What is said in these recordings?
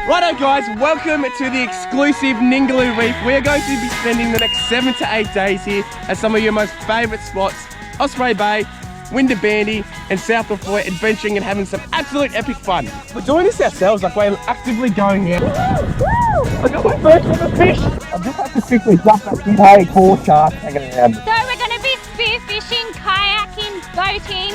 Righto guys, welcome to the exclusive Ningaloo Reef. We're going to be spending the next 7 to 8 days here at some of your most favourite spots, Osprey Bay, Winderabandi and South Lefroy, adventuring and having some absolute epic fun. We're doing this ourselves, like we're actively going out. I got my first ever fish. I just have to quickly dump that big poor shark hanging around. So we're going to be spearfishing, kayaking, boating,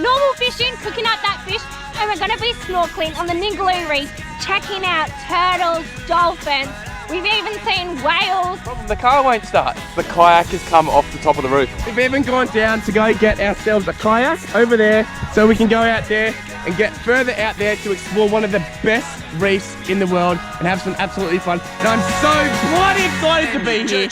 normal fishing, cooking up that fish, and we're going to be snorkeling on the Ningaloo Reef, checking out turtles, dolphins. We've even seen whales. The car won't start. The kayak has come off the top of the roof. We've even gone down to go get ourselves a kayak over there so we can go out there and get further out there to explore one of the best reefs in the world and have some absolutely fun. And I'm so bloody excited to be here.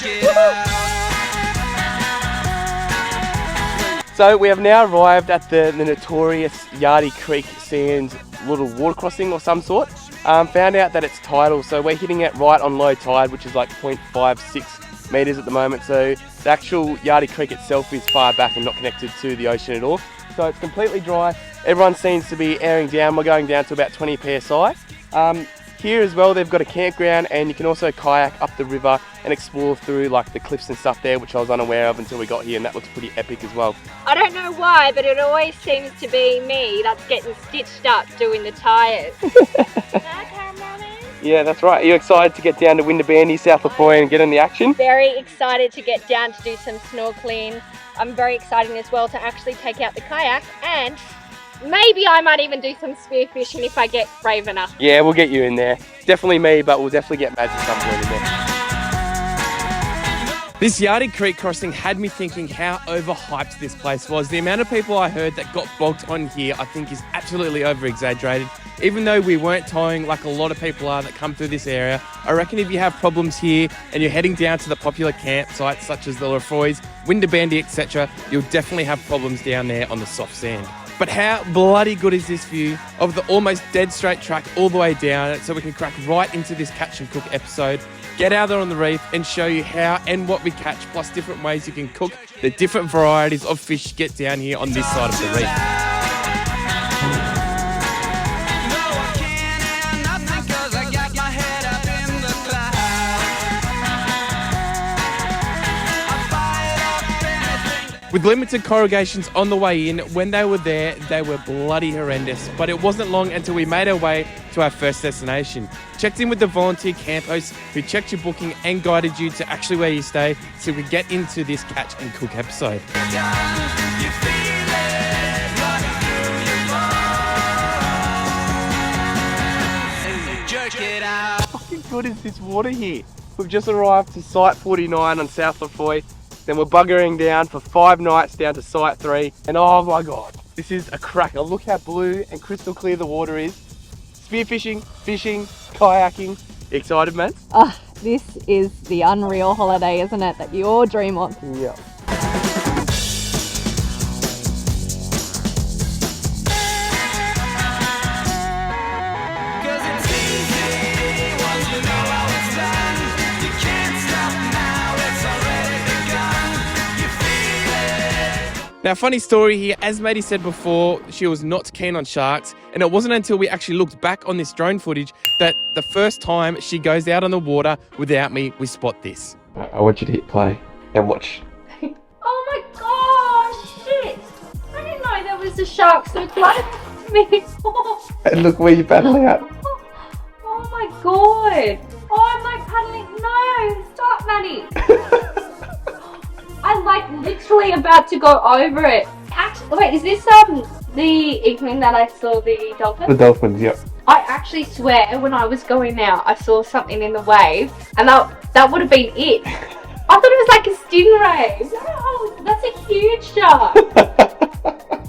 So we have now arrived at the notorious Yardie Creek Sands little water crossing or some sort. Found out that it's tidal, so we're hitting it right on low tide, which is like 0.56 metres at the moment. So the actual Yardie Creek itself is far back and not connected to the ocean at all. So it's completely dry. Everyone seems to be airing down. We're going down to about 20 psi. Here as well, they've got a campground and you can also kayak up the river and explore through like the cliffs and stuff there, which I was unaware of until we got here, and that looks pretty epic as well. I don't know why, but it always seems to be me that's getting stitched up doing the tyres. Yeah, that's right. Are you excited to get down to Winderabandi, South Lefroy and get in the action? Very excited to get down to do some snorkeling. I'm very excited as well to actually take out the kayak, and maybe I might even do some spearfishing if I get brave enough. Yeah, we'll get you in there. Definitely me, but we'll definitely get Mads at some point in there. This Yardie Creek crossing had me thinking how overhyped this place was. The amount of people I heard that got bogged on here I think is absolutely over-exaggerated. Even though we weren't towing like a lot of people are that come through this area, I reckon if you have problems here and you're heading down to the popular campsites such as the Lefroys, Winderabandi, etc., you'll definitely have problems down there on the soft sand. But how bloody good is this view of the almost dead straight track all the way down, so we can crack right into this catch and cook episode, get out there on the reef and show you how and what we catch, plus different ways you can cook the different varieties of fish you get down here on this side of the reef. With limited corrugations on the way in, when they were there, they were bloody horrendous. But it wasn't long until we made our way to our first destination. Checked in with the volunteer camp host who checked your booking and guided you to actually where you stay so we get into this catch and cook episode. Fucking good is this water here. We've just arrived to site 49 on South Lefroy. Then we're buggering down for 5 nights down to site 3. And oh my God, this is a cracker. Look how blue and crystal clear the water is. Spearfishing, fishing, kayaking. Excited, man? Oh, this is the unreal holiday, isn't it, that you all dream of? Yeah. Now, funny story here, as Maddie said before, she was not keen on sharks, and it wasn't until we actually looked back on this drone footage that the first time she goes out on the water without me, we spot this. I want you to hit play and watch. Oh my gosh, shit! I didn't know there was a shark so close to me. And look where you paddle out. Oh my God! Oh, I'm like paddling. No, stop, Maddie. I'm like literally about to go over it. Actually, wait, is this the inkling that I saw the dolphin? The dolphins, yep. I actually swear when I was going out, I saw something in the wave, and that would have been it. I thought it was like a stingray. No, that's a huge shark.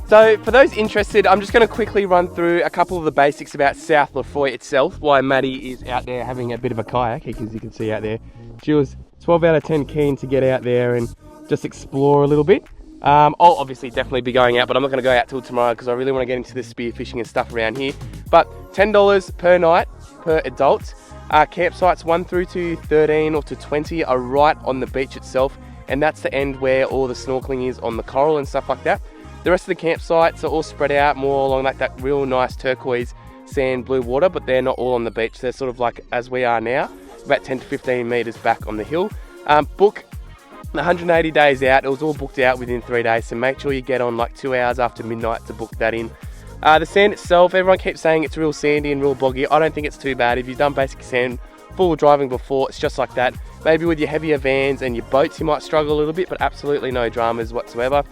So for those interested, I'm just going to quickly run through a couple of the basics about South Lefroy itself, why Maddie is out there having a bit of a kayak, as you can see out there. She was 12 out of 10 keen to get out there and just explore a little bit. I'll obviously definitely be going out, but I'm not going to go out till tomorrow because I really want to get into the spearfishing and stuff around here. But $10 per night per adult. Campsites 1 through to 13 or to 20 are right on the beach itself, and that's the end where all the snorkeling is on the coral and stuff like that. The rest of the campsites are all spread out more along like that real nice turquoise sand, blue water, but they're not all on the beach. They're sort of like as we are now, about 10 to 15 metres back on the hill. Book 180 days out. It was all booked out within 3 days, so make sure you get on like 2 hours after midnight to book that in. The sand itself, everyone keeps saying it's real sandy and real boggy. I don't think it's too bad. If you've done basic sand full driving before, it's just like that. Maybe with your heavier vans and your boats you might struggle a little bit, but absolutely no dramas whatsoever.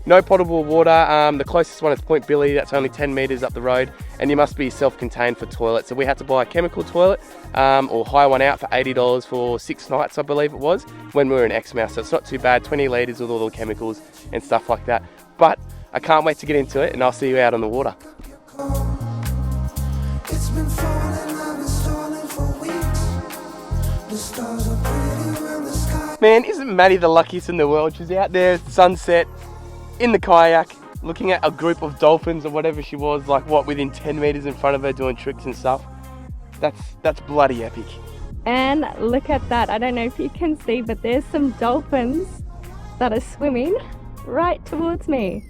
No potable water. The closest one is Point Billy. That's only 10 metres up the road, and you must be self-contained for toilet. So we had to buy a chemical toilet or hire one out for $80 for 6 nights, I believe it was, when we were in Exmouth. So it's not too bad, 20 litres with all the chemicals and stuff like that. But I can't wait to get into it, and I'll see you out on the water. It's been falling, I've been stalling for weeks. The stars are pretty around the sky. Man, isn't Maddie the luckiest in the world? She's out there, sunset, in the kayak, looking at a group of dolphins or whatever she was, like what, within 10 metres in front of her doing tricks and stuff. That's bloody epic. And look at that. I don't know if you can see, but there's some dolphins that are swimming right towards me.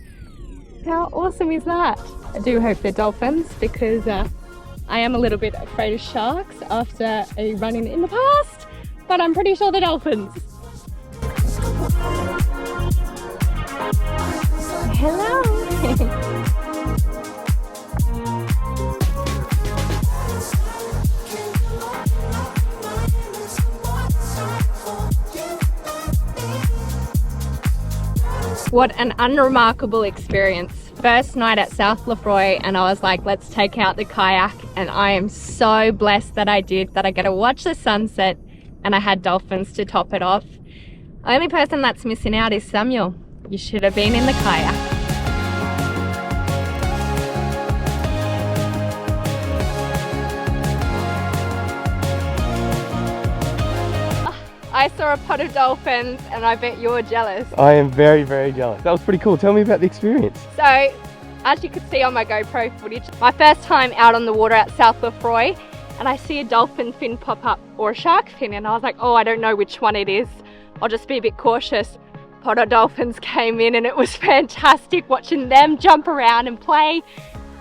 How awesome is that? I do hope they're dolphins because I am a little bit afraid of sharks after a run-in in the past, but I'm pretty sure they're dolphins. Hello. What an unremarkable experience. First night at South Lefroy, and I was like, let's take out the kayak, and I am so blessed that I did, that I get to watch the sunset and I had dolphins to top it off. Only person that's missing out is Samuel. You should have been in the kayak. I saw a pod of dolphins and I bet you're jealous. I am very, very jealous. That was pretty cool. Tell me about the experience. So, as you could see on my GoPro footage, my first time out on the water at South Lefroy, and I see a dolphin fin pop up, or a shark fin, and I was like, oh, I don't know which one it is. I'll just be a bit cautious. Pod of dolphins came in and it was fantastic watching them jump around and play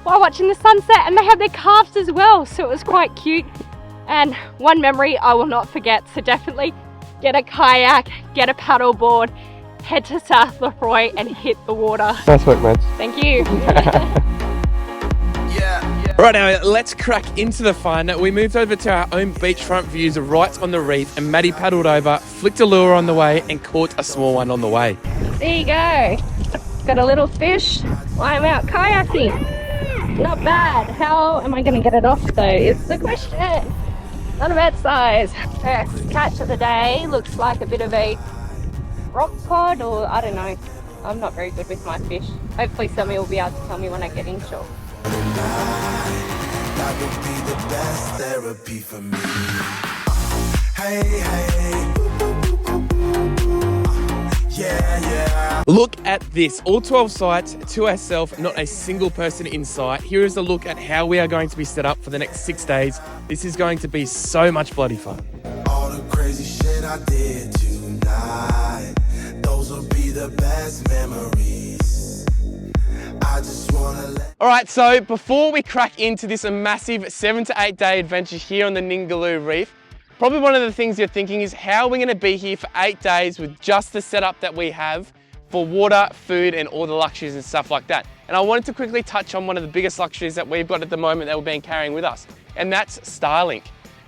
while watching the sunset, and they had their calves as well, so it was quite cute. And one memory I will not forget, so definitely get a kayak, get a paddleboard, head to South Lefroy and hit the water. Nice work, man. Thank you. Right now, let's crack into the fun. We moved over to our own beachfront views right on the reef, and Maddie paddled over, flicked a lure on the way and caught a small one on the way. There you go. Got a little fish while I'm out kayaking. Not bad. How am I going to get it off though is the question. Not a bad size. First catch of the day looks like a bit of a rock cod, or I don't know. I'm not very good with my fish. Hopefully somebody will be able to tell me when I get inshore. That would be the best therapy for me. Hey, hey. Yeah. Look at this. All 12 sites to ourselves, not a single person in sight. Here is a look at how we are going to be set up for the next 6 days. This is going to be so much bloody fun. All the crazy shit I did tonight, those will be the best memories. I just wanna let... All right, so before we crack into this massive 7 to 8 day adventure here on the Ningaloo Reef, probably one of the things you're thinking is how are we going to be here for 8 days with just the setup that we have for water, food, and all the luxuries and stuff like that. And I wanted to quickly touch on one of the biggest luxuries that we've got at the moment that we've been carrying with us, and that's Starlink.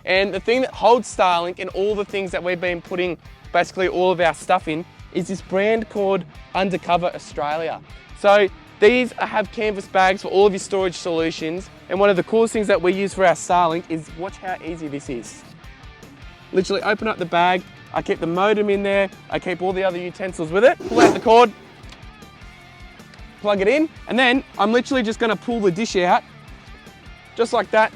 And the thing that holds Starlink and all the things that we've been putting basically all of our stuff in is this brand called Undercover Australia. So these have canvas bags for all of your storage solutions, and one of the coolest things that we use for our Starlink is, watch how easy this is. Literally open up the bag, I keep the modem in there, I keep all the other utensils with it, pull out the cord, plug it in, and then I'm literally just gonna pull the dish out, just like that.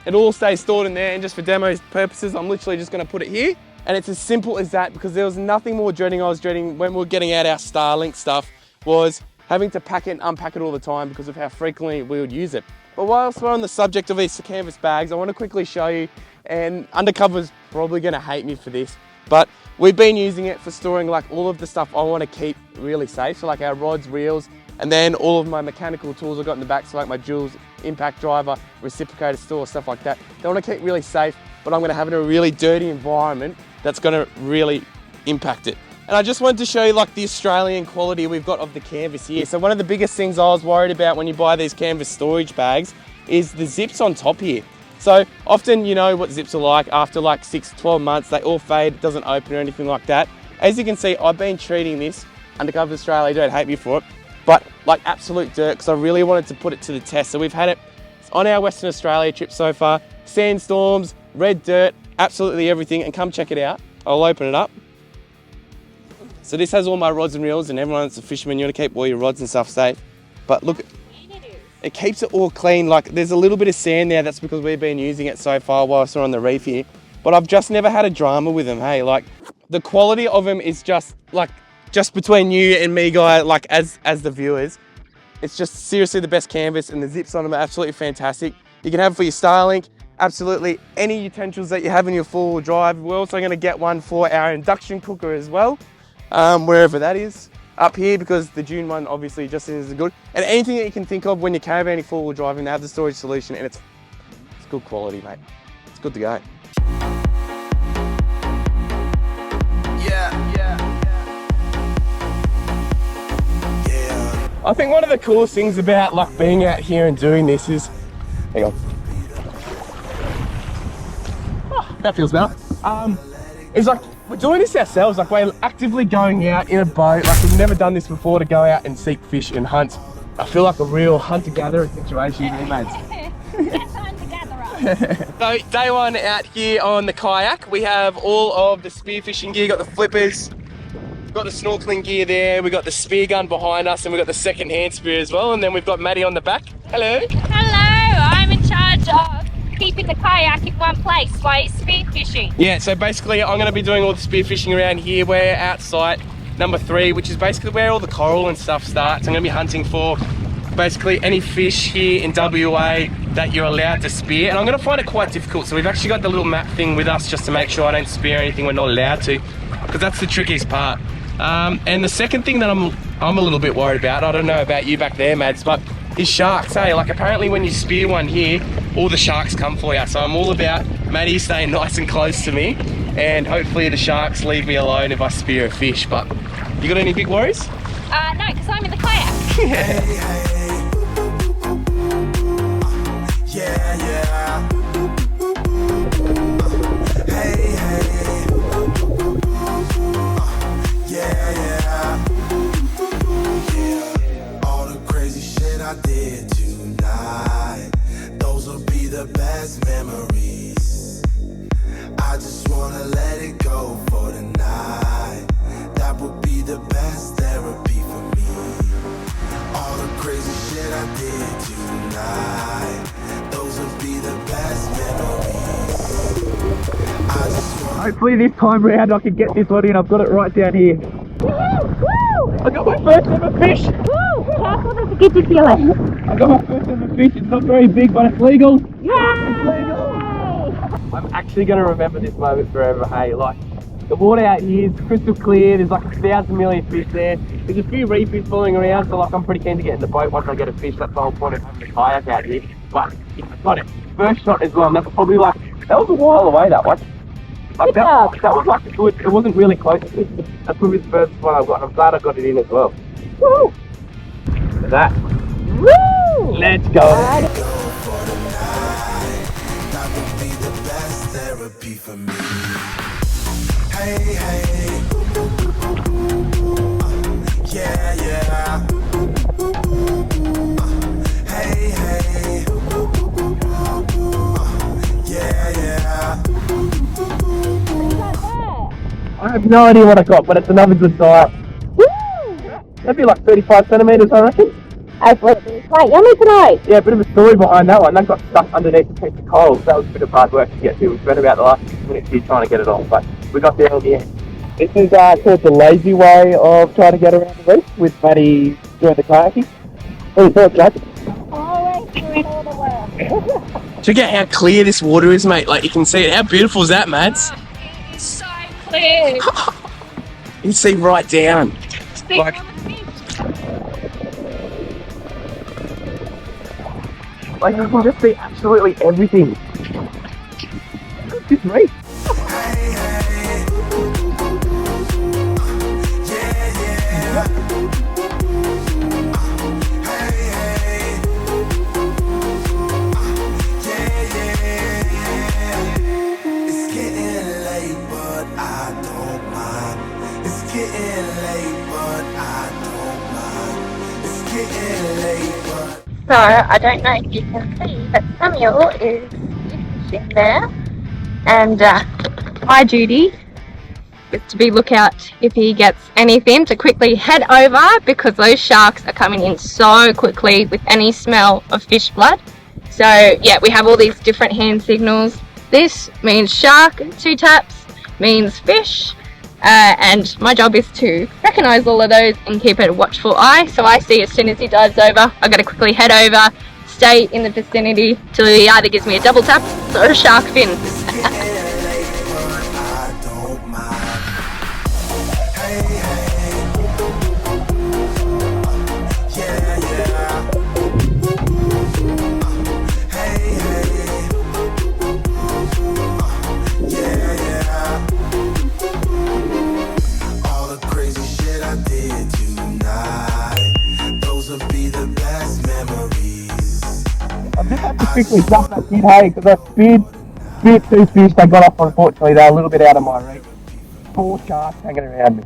It all stays stored in there, and just for demo purposes, I'm literally just gonna put it here. And it's as simple as that, because there was nothing more dreading I was dreading when we were getting out our Starlink stuff, was having to pack it and unpack it all the time because of how frequently we would use it. But whilst we're on the subject of these canvas bags, I want to quickly show you, and Undercover's probably going to hate me for this, but we've been using it for storing like all of the stuff I want to keep really safe, so like our rods, reels, and then all of my mechanical tools I've got in the back, so like my impact driver, reciprocator store, stuff like that. They want to keep really safe, but I'm going to have it in a really dirty environment that's going to really impact it. And I just wanted to show you like the Australian quality we've got of the canvas here. So one of the biggest things I was worried about when you buy these canvas storage bags is the zips on top here. So often, you know what zips are like, after like 6 to 12 months, they all fade, it doesn't open or anything like that. As you can see, I've been treating this, Undercover Australia, don't hate me for it, but like absolute dirt, because I really wanted to put it to the test. So we've had it on our Western Australia trip so far, sandstorms, red dirt, absolutely everything, and come check it out. I'll open it up. So this has all my rods and reels, and everyone that's a fisherman, you want to keep all your rods and stuff safe. But look, it keeps it all clean. Like there's a little bit of sand there, that's because we've been using it so far whilst we're on the reef here. But I've just never had a drama with them, hey. Like the quality of them is just like, just between you and me, guy, like as the viewers, it's just seriously the best canvas, and the zips on them are absolutely fantastic. You can have it for your Starlink, absolutely any utensils that you have in your four-wheel drive. We're also going to get one for our induction cooker as well, wherever that is. Up here, because the June one obviously just isn't as good. And anything that you can think of when you're caravanning four-wheel driving, they have the storage solution, and it's good quality, mate. It's good to go. I think one of the coolest things about like being out here and doing this is, hang on. Oh, that feels better. It's like we're doing this ourselves. Like we're actively going out in a boat. Like we've never done this before, to go out and seek fish and hunt. I feel like a real hunter-gatherer situation here, mates. So day one out here on the kayak, we have all of the spearfishing gear. Got the flippers. Got the snorkeling gear there, we've got the spear gun behind us, and we've got the second-hand spear as well, and then we've got Maddie on the back. Hello. Hello, I'm in charge of keeping the kayak in one place while it's spearfishing. Yeah, so basically I'm going to be doing all the spearfishing around here. We're at site number 3, which is basically where all the coral and stuff starts. I'm going to be hunting for basically any fish here in WA that you're allowed to spear, and I'm going to find it quite difficult. So we've actually got the little map thing with us just to make sure I don't spear anything we're not allowed to, because that's the trickiest part. And the second thing that I'm a little bit worried about, I don't know about you back there, Mads, but is sharks, hey? Like apparently when you spear one here, all the sharks come for you. So I'm all about Maddie staying nice and close to me, and hopefully the sharks leave me alone if I spear a fish. But you got any big worries? No, because I'm in the kayak. Yeah. All the crazy shit I did tonight, those will be the best memories. I just wanna let it go for the night. That would be the best therapy for me. All the crazy shit I did tonight, those will be the best memories. I just wanna... Hopefully this time round I can get this one in. I've got it right down here. I got my first ever fish! Woo! Careful, there's a giddy feeling. I got my first ever fish. It's not very big, but it's legal. Yay! It's legal. I'm actually going to remember this moment forever, hey. Like, the water out here is crystal clear. There's like 1,000 million fish there. There's a few reefs falling around, so like I'm pretty keen to get in the boat once I get a fish. That's the whole point of having a kayak out here. But I got it. First shot as well, and that's probably like, that was a while away, that one. Like that was like good. It wasn't really close to me. That's probably the first one I've got, and I'm glad I got it in as well. Woo! Look at that. Woo! Let's go. That would be the best therapy for me. Hey, yeah. Hey, yeah. I have no idea what I got, but it's another good size. Woo! That'd be like 35 centimetres, I reckon. It's quite yummy tonight. Yeah, a bit of a story behind that one. That got stuck underneath a piece of coral. That was a bit of hard work to get to. We spent about the last 6 minutes here trying to get it off, but we got there in the end. This is called the lazy way of trying to get around the reef with Maddie doing the kayaking. What do you thought, Jack? Always doing all the work. Check out how clear this water is, mate. Like, you can see it. How beautiful is that, Mads? It's so clear. You can see right down. Like, Like you can just see absolutely everything. This reef. So I don't know if you can see, but Samuel is fishing there, and my duty is to be lookout if he gets anything to quickly head over, because those sharks are coming in so quickly with any smell of fish blood. So yeah, we have all these different hand signals. This means shark, 2 taps means fish. And my job is to recognise all of those and keep a watchful eye. So I see as soon as he dives over, I've got to quickly head over, stay in the vicinity till he either gives me a double tap or a shark fin. Quickly jump that kid, hey, because I speared 2 fish. They got off, unfortunately. They're a little bit out of my reach. 4 sharks hanging around me.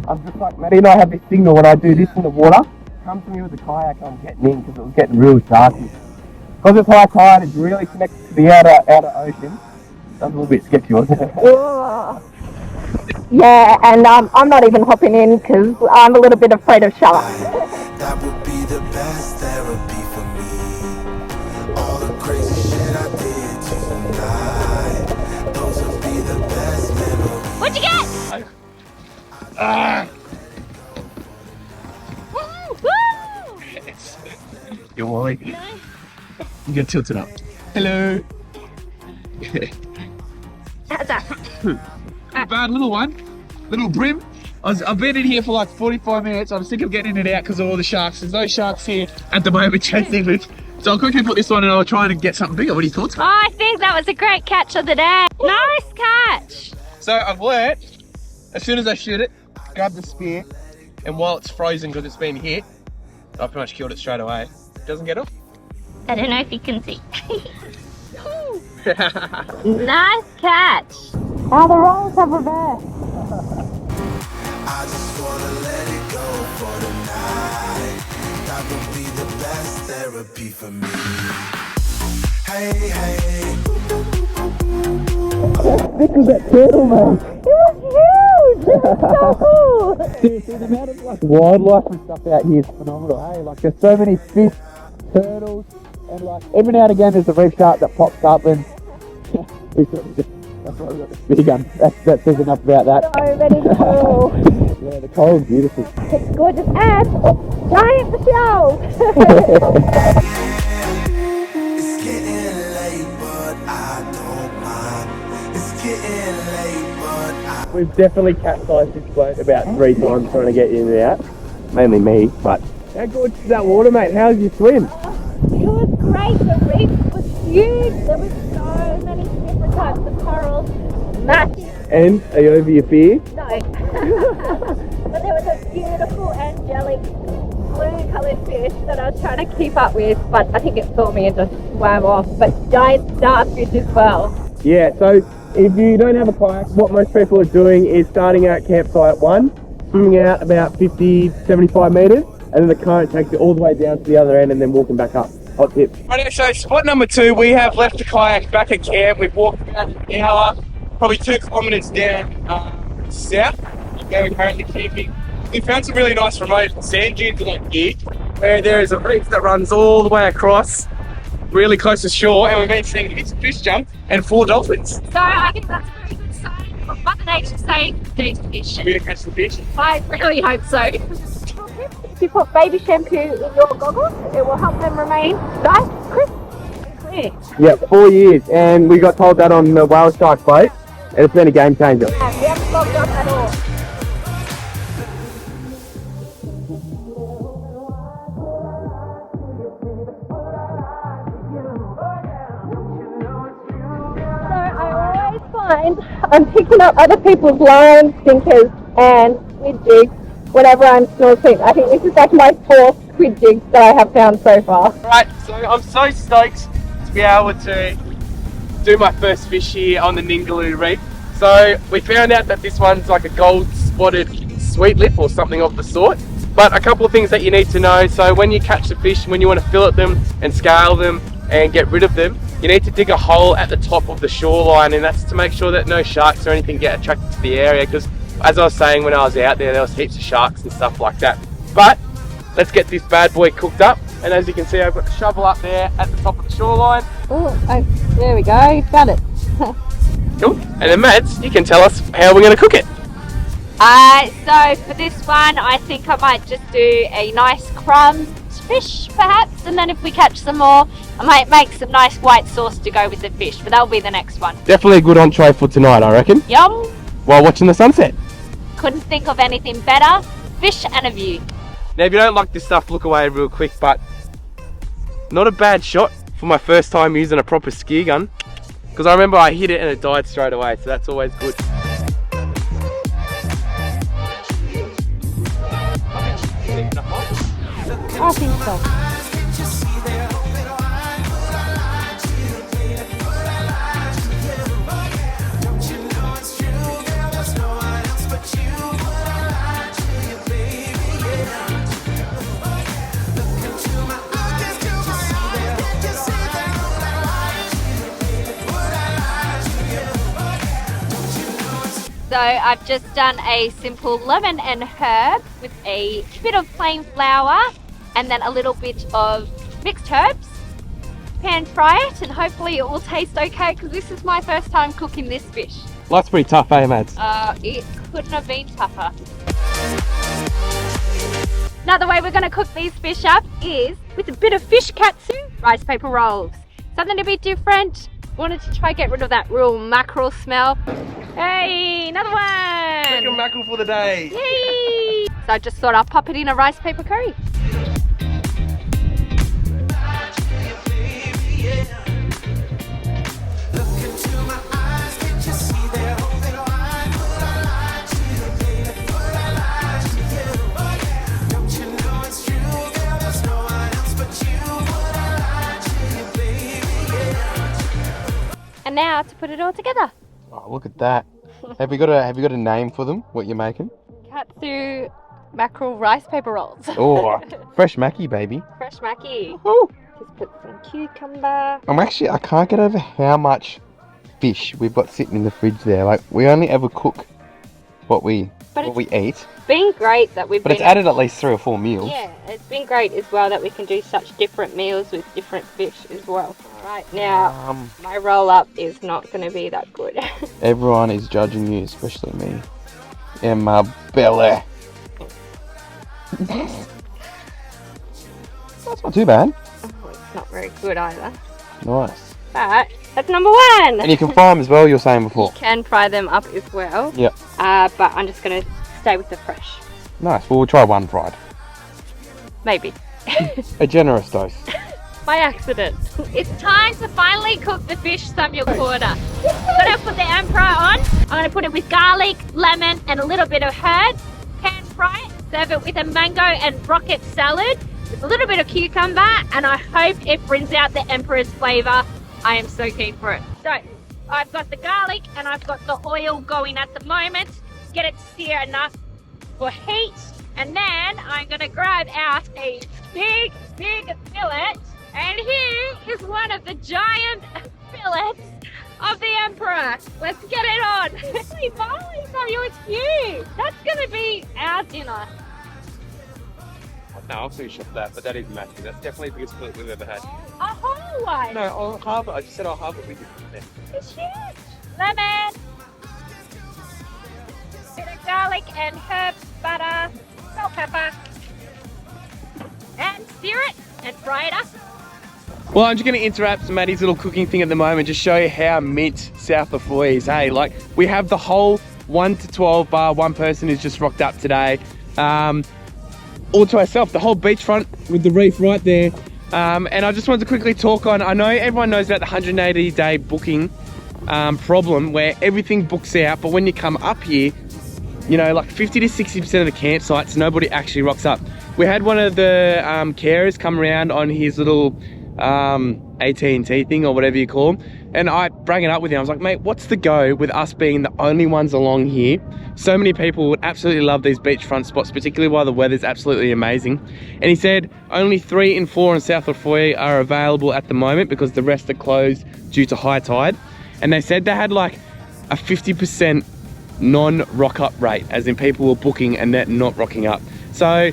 I'm just like, Maddie and I have this signal when I do this in the water. Come to me with the kayak, I'm getting in because it was getting real sharky. Because it's high tide, it's really connected to the outer ocean. That's a little bit sketchy, wasn't it? Yeah, and I'm not even hopping in because I'm a little bit afraid of sharks. That would be the best therapy for me. All the crazy shit I did tonight. Those would be the best memories. What'd you get? Woo! Your Wally. You can tilt it up. Hello. How's that? Not bad, little one. Little brim. I've been in here for like 45 minutes. I'm sick of getting in and out because of all the sharks. There's no sharks here at the moment chasing me. So I'll quickly put this on and I'll try and get something bigger. What are your thoughts? Oh, I think that was a great catch of the day. Nice catch. So I've learnt, as soon as I shoot it, grab the spear, and while it's frozen because it's been hit, I've pretty much killed it straight away. Doesn't get off. I don't know if you can see. Nice catch. Now the roles have reversed. I just wanna let it go for the night. That would be the best therapy for me. Hey, hey. This is that turtle, man. It was huge. It was so cool. Seriously, the amount of like wildlife and stuff out here is phenomenal. Hey, like there's so many fish, turtles, and like every now and again there's a reef shark that pops up, and that's why we got the spear gun. That says enough about that. So many cool. Yeah, the coral's beautiful. It's gorgeous and giant shell. It's getting late, but I don't mind. It's getting late, but I We've definitely capsized this boat about 3 times trying to get in and out. Mainly me, but how gorgeous is that water, mate? How's your swim? It was great. The reef was huge. There was so many different types of corals. Massive. And are you over your fear? No. But there was a beautiful angelic blue coloured fish that I was trying to keep up with, but I think it saw me and just swam off. But giant starfish as well. Yeah, so if you don't have a kayak, what most people are doing is starting out campsite 1, swimming out about 50, 75 metres, and then the current takes you all the way down to the other end and then walking back up. Hot tip. Right, so spot number 2, we have left the kayak back at camp. We've walked about an hour, probably 2 kilometres down south, where we're currently camping. We found some really nice remote sand dunes like here, where there is a reef that runs all the way across, really close to shore, and we've been seeing this fish jump and 4 dolphins. So I think that's a very good sign of Mother Nature saying these fish. We're gonna catch the fish. I really hope so. If you put baby shampoo in your goggles, it will help them remain nice, crisp, and clear. Yeah, 4 years, and we got told that on the whale shark boat, and it's been a game changer. Yeah, we haven't logged up at all. mind, I'm picking up other people's lines, sinkers, and squid jigs whenever I'm snorkeling. I think this is like my 4th squid jig that I have found so far. Right, so I'm so stoked to be able to do my first fish here on the Ningaloo reef. So we found out that this one's like a gold spotted sweet lip or something of the sort. But a couple of things that you need to know. So when you catch the fish, when you want to fillet them and scale them and get rid of them, you need to dig a hole at the top of the shoreline, and that's to make sure that no sharks or anything get attracted to the area, because as I was saying when I was out there was heaps of sharks and stuff like that. But let's get this bad boy cooked up, and as you can see I've got the shovel up there at the top of the shoreline. Oh, there we go, got it. Cool. And then Mads, you can tell us how we're going to cook it. So for this one, I think I might just do a nice crumbed fish perhaps, and then if we catch some more, I might make some nice white sauce to go with the fish, but that'll be the next one. Definitely a good entree for tonight, I reckon. Yum! While watching the sunset. Couldn't think of anything better. Fish and a view. Now if you don't like this stuff, look away real quick, but not a bad shot for my first time using a proper ski gun, because I remember I hit it and it died straight away, so that's always good. I think so. So I've just done a simple lemon and herb with a bit of plain flour and then a little bit of mixed herbs. Pan fry it and hopefully it will taste okay, because this is my first time cooking this fish. Life's pretty tough, eh, Mads? It couldn't have been tougher. Another way we're going to cook these fish up is with a bit of fish katsu rice paper rolls. Something a bit different. Wanted to try get rid of that real mackerel smell. Hey, another one! Second mackerel for the day. Yay! So I just thought I'll pop it in a rice paper curry. And now to put it all together. Oh, look at that. Have you got a name for them? What you're making? Katsu mackerel rice paper rolls. Oh, fresh mackie, baby. Fresh mackie. Woo. Just put some cucumber. I can't get over how much fish we've got sitting in the fridge there. Like, we only ever cook what we eat. It's been great that we've But it's added at least 3 or 4 meals. Yeah, it's been great as well that we can do such different meals with different fish as well. Right now, my roll up is not going to be that good. Everyone is judging you, especially me. In my belly. That's not too bad. Oh, it's not very good either. Nice. But that's number 1. And you can fry them as well, you were saying before. You can fry them up as well. Yep. But I'm just going to stay with the fresh. Nice. Well, we'll try one fried. Maybe. A generous dose. By accident. It's time to finally cook the fish Samuel quarter. I'm going to put the emperor on. I'm going to put it with garlic, lemon and a little bit of herbs. Pan fry it. Serve it with a mango and rocket salad with a little bit of cucumber, and I hope it brings out the emperor's flavour. I am so keen for it. So I've got the garlic and I've got the oil going at the moment. Get it to sear enough for heat, and then I'm going to grab out a big fillet. And here is one of the giant fillets of the emperor. Let's get it on. Holy moly, Samuel, it's huge. That's going to be our dinner. No, I'll finish off that, but that is massive. That's definitely the biggest fillet we've ever had. A whole one. No, I'll halve it. I just said I'll halve it with you. It's huge. Lemon. Bit of garlic and herbs, butter, salt, pepper. And sear it and fry it up. Well, I'm just going to interrupt Maddie's little cooking thing at the moment, just show you how mint South Lefroy is. Hey, like, we have the whole 1 to 12 bar. One person who's just rocked up today. All to ourselves, the whole beachfront with the reef right there. And I just wanted to quickly talk on, I know everyone knows about the 180-day booking problem where everything books out, but when you come up here, you know, like 50 to 60% of the campsites, nobody actually rocks up. We had one of the carers come around on his little AT&T thing or whatever you call them, and I bring it up with him. I was like, mate, what's the go with us being the only ones along here? So many people would absolutely love these beachfront spots, particularly while the weather's absolutely amazing. And he said only 3 and 4 in South Lefroy are available at the moment because the rest are closed due to high tide. And they said they had like a 50% non-rock up rate, as in people were booking and they're not rocking up. So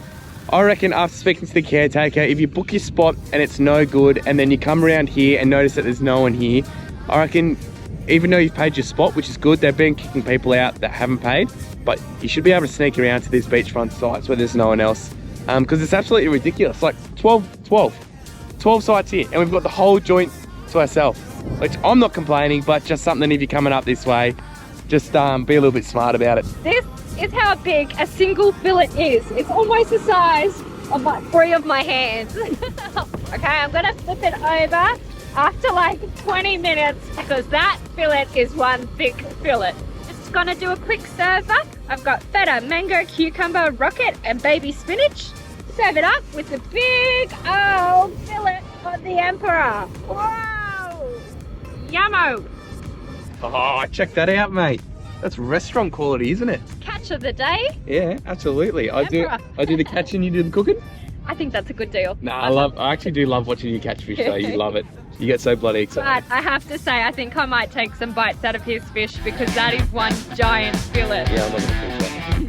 I reckon after speaking to the caretaker, if you book your spot and it's no good, and then you come around here and notice that there's no one here, I reckon even though you've paid your spot, which is good, they've been kicking people out that haven't paid, but you should be able to sneak around to these beachfront sites where there's no one else, because it's absolutely ridiculous. Like 12 sites here, and we've got the whole joint to ourselves, which I'm not complaining, but just something if you're coming up this way, just be a little bit smart about it. This is how big a single fillet is. It's almost the size of like 3 of my hands. Okay, I'm gonna flip it over after like 20 minutes because that fillet is one thick fillet. Just gonna do a quick serve up. I've got feta, mango, cucumber, rocket, and baby spinach. Serve it up with the big old fillet of the emperor. Wow! Yummo! Oh, check that out, mate. That's restaurant quality, isn't it? Catch of the day. Yeah, absolutely. I do the catching, you do the cooking. I think that's a good deal. I actually do love watching you catch fish though. You love it. You get so bloody excited. But I have to say, I think I might take some bites out of his fish because that is one giant fillet. Yeah, I'm not gonna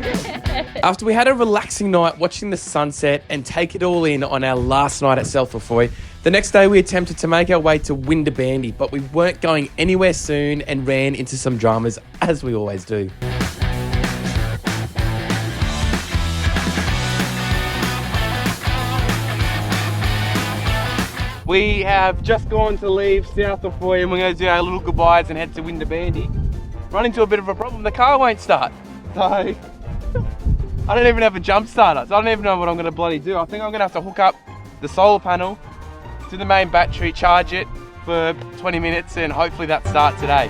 fish that. After we had a relaxing night watching the sunset and take it all in on our last night at South Lefroy, the next day we attempted to make our way to Winderabandi, but we weren't going anywhere soon and ran into some dramas, as we always do. We have just gone to leave South Lefroy and we're going to do our little goodbyes and head to Winderabandi. Run into a bit of a problem, the car won't start. So, I don't even have a jump starter, so I don't even know what I'm going to bloody do. I think I'm going to have to hook up the solar panel to the main battery, charge it for 20 minutes and hopefully that starts today.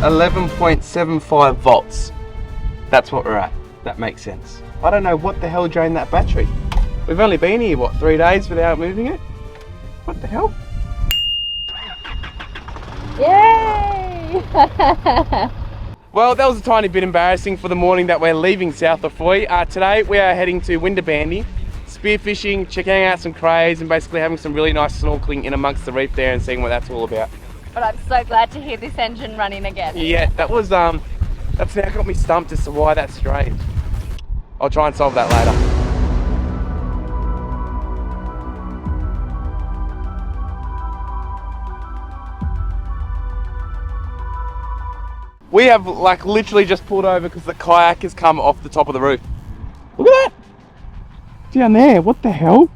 .75 volts. That's what we're at. That makes sense. I don't know what the hell drained that battery. We've only been here, what, 3 days without moving it? What the hell? Yay! Well, that was a tiny bit embarrassing for the morning that we're leaving South Lefroy. Today we are heading to Winderabandi, spearfishing, checking out some crays and basically having some really nice snorkeling in amongst the reef there and seeing what that's all about. But I'm so glad to hear this engine running again. Yeah, that was, that's now got me stumped as to why that's drained. I'll try and solve that later. We have like literally just pulled over because the kayak has come off the top of the roof. Look at that! Down there, what the hell?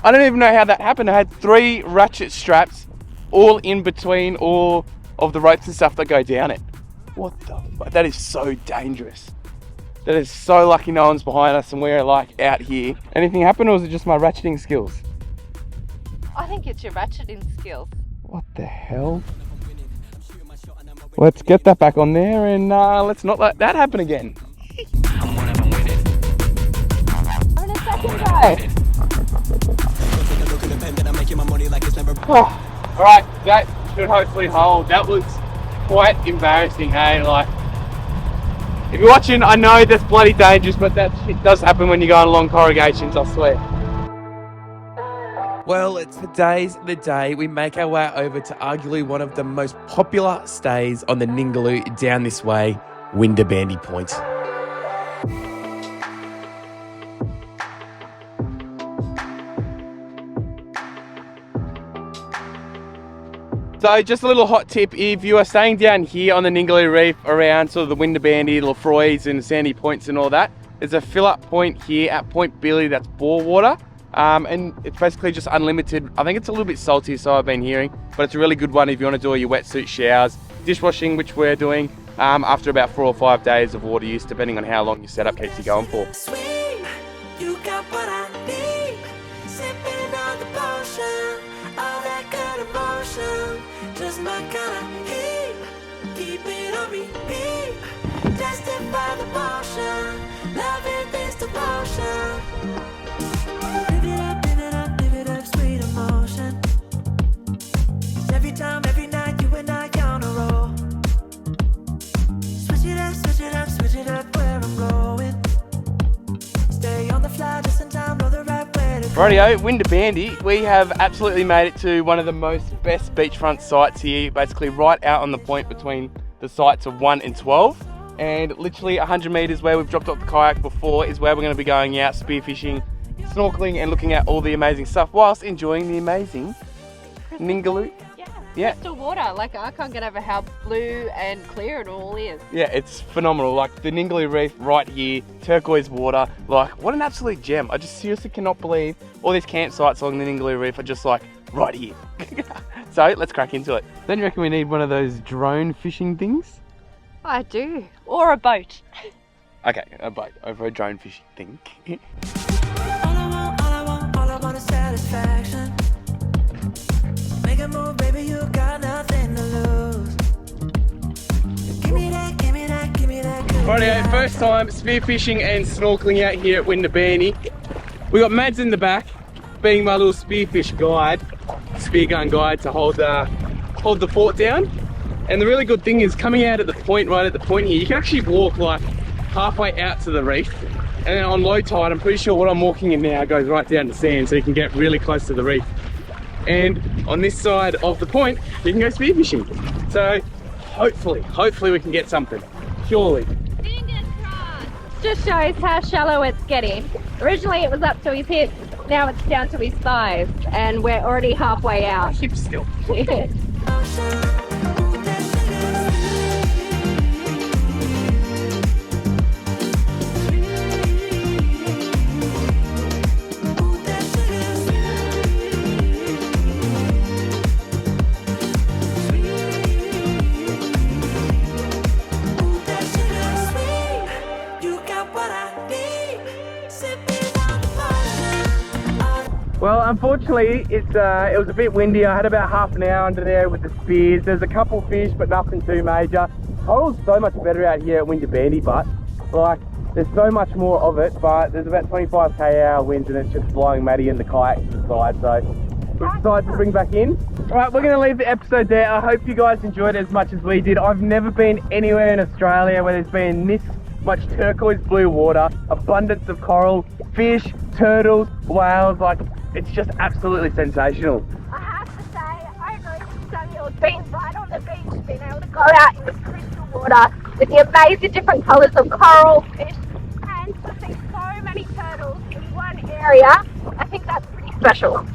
I don't even know how that happened. I had 3 ratchet straps all in between all of the ropes and stuff that go down it. What the fuck? That is so dangerous. That is so lucky no one's behind us and we're like out here. Anything happen or is it just my ratcheting skills? I think it's your ratcheting skills. What the hell? Let's get that back on there and let's not let that happen again. Having a second go. Oh, all right, that should hopefully hold. That was quite embarrassing, hey? Like, if you're watching, I know that's bloody dangerous, but that shit does happen when you go on long corrugations, I swear. Well, it's today's the day we make our way over to arguably one of the most popular stays on the Ningaloo down this way, Winderabandi Point. So just a little hot tip, if you are staying down here on the Ningaloo Reef around sort of the Winderabandi, Lefroys and Sandy Points and all that, there's a fill up point here at Point Billy that's bore water. and it's basically just unlimited. I think it's a little bit salty, so I've been hearing, but it's a really good one if you want to do all your wetsuit showers, dishwashing, which we're doing after about 4 or 5 days of water use, depending on how long your setup keeps you going for. Sweet, you got what I need. Sipping on the potion, all that good emotion, just my kind of heat. Keep it on repeat, tested by the motion, loving this devotion. Live it up, live it up, live it up, sweet emotion. Every time, every night, you and I on a roll. Switch it up, switch it up, switch it up where I'm going. Stay on the fly just in time, know the right way to go. Rightio, Winderabandi, we have absolutely made it to one of the best beachfront sites here, basically right out on the point between the sites of 1 and 12. And literally 100 metres where we've dropped off the kayak before is where we're going to be going out, spearfishing, snorkeling and looking at all the amazing stuff whilst enjoying the amazing Ningaloo. Yeah. Crystal water, like I can't get over how blue and clear it all is. Yeah, it's phenomenal. Like the Ningaloo Reef right here, turquoise water, like what an absolute gem. I just seriously cannot believe all these campsites along the Ningaloo Reef are just like right here. So let's crack into it. Don't you reckon we need one of those drone fishing things? I do. Or a boat. Okay, a boat over a drone fishing thing. All I want is satisfaction. Make a move, baby, you got nothing to lose. Give me that, give me that, give me that. Rightio, first time spearfishing and snorkeling out here at Winderabandi. We got Mads in the back, being my little spearfish guide, spear gun guide to hold the fort down. And the really good thing is coming out at the point, right at the point here, you can actually walk like halfway out to the reef. And then on low tide, I'm pretty sure what I'm walking in now goes right down to sand, so you can get really close to the reef. And on this side of the point, you can go spearfishing. So hopefully we can get something, surely. Fingers crossed. Just shows how shallow it's getting. Originally it was up to his hips, now it's down to his thighs, and we're already halfway out. Keep still. Well, unfortunately, it was a bit windy. I had about half an hour under there with the spears. There's a couple fish, but nothing too major. Coral's so much better out here at Winderabandi, but like, there's so much more of it, but there's about 25 km/h winds and it's just blowing Maddie and the kayak to the side, so we've decided to bring back in. Alright, we're going to leave the episode there. I hope you guys enjoyed it as much as we did. I've never been anywhere in Australia where there's been this much turquoise blue water, abundance of coral, fish, turtles, whales, like, it's just absolutely sensational. I have to say, I know Samuel's been right on the beach, being able to go out in this crystal water with the amazing different colours of coral, fish, and to see so many turtles in one area. I think that's pretty special.